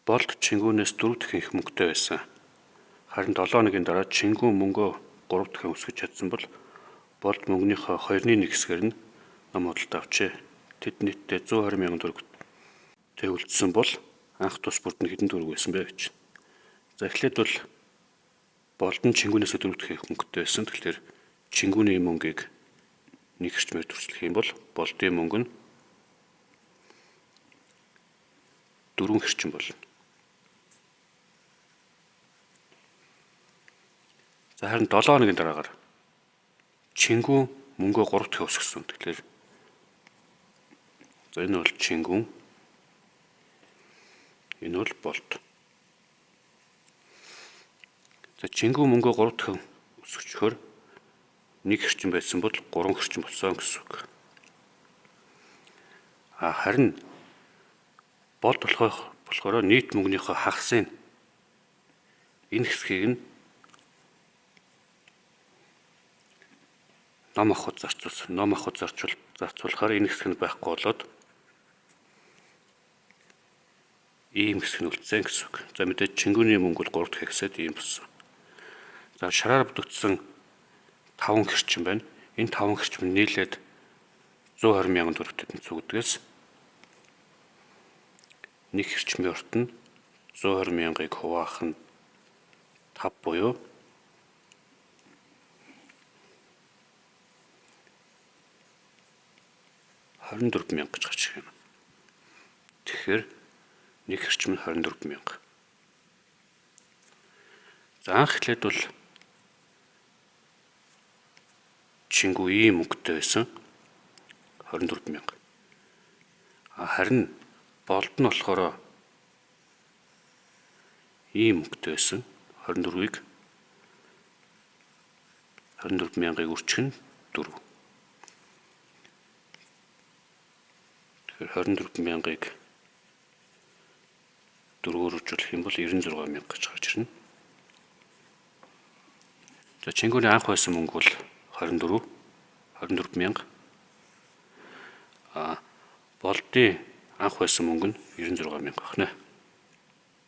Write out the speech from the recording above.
Болд Чингүнээс 4 дахин их мөнгөтэй байсан. Харин 7 хоногийн дараа Чингүн мөнгөө 3 дахин өсгөж чадсан бол Болд мөнгөнийхөө 2/1 хэсгээр нь ном худалд авчээ. Тэд нийтдээ 120 мянган төгрөг төвлөсөн бол анх тус бүрд нь хэдэн төгрөг байсан бэ гэж. За эхлээд бол Болд нь Чингүнээс 4 дахин их мөнгөтэй байсан. Тэгэхээр Чингүний мөнгийг нэг эрчмээр төрслөх юм бол Болдын мөнгө нь 4 эрчим болно. За харин 7 хоногийн дараагаар Чингүн мөнгөө 3 дахин өсгсөн. Тэгэхээр за энэ бол Чингүн, энэ бол Болд. За Чингүн мөнгөө 3 дахин өсгөчхөөр 1 эрчим байсан бол 3 эрчим болсон гэсэн үг. Харин Болд болохоор нийт мөнгөнийхөө хагасын энэ хэсгийг нь ном авахд зарцуулсан. Ном авахд зарцуулахаар энэ хэсэг нь байхгүй болоод ийм хэсэг нь үлдсэн гэсэн үг. За мэдээж Чингүний мөнгө бол 3 дахин хэсээд ийм болсон. За шараар бүтэгдсэн 5 хэрчим байна. Энэ 5 хэрчим нийлээд 120 мянган төгрөгтэй тэнцвэрдгээс нэг хэрчмийн урт нь 120 мянгаыг хуваах нь 5 буюу 24 мянга гэж гарч ирэх юм. Тэгэхээр нэг хэрчим нь 24 мянга. За анх эхлээд бол Чингүн ийм мөнгөтэй байсан 24 мянга. Харин Болд нь болохоор ийм мөнгөтэй байсан 24 мянгаыг үржих нь 4. Тэгэхээр 24 мянгаыг 4-өөр үржүүлэх юм бол 96 мянга гэж гарч ирнэ. За Чингүний анх байсан мөнгө бол 24 мянга. Болдын анх байсан мөнгө нь 96 мянга байна.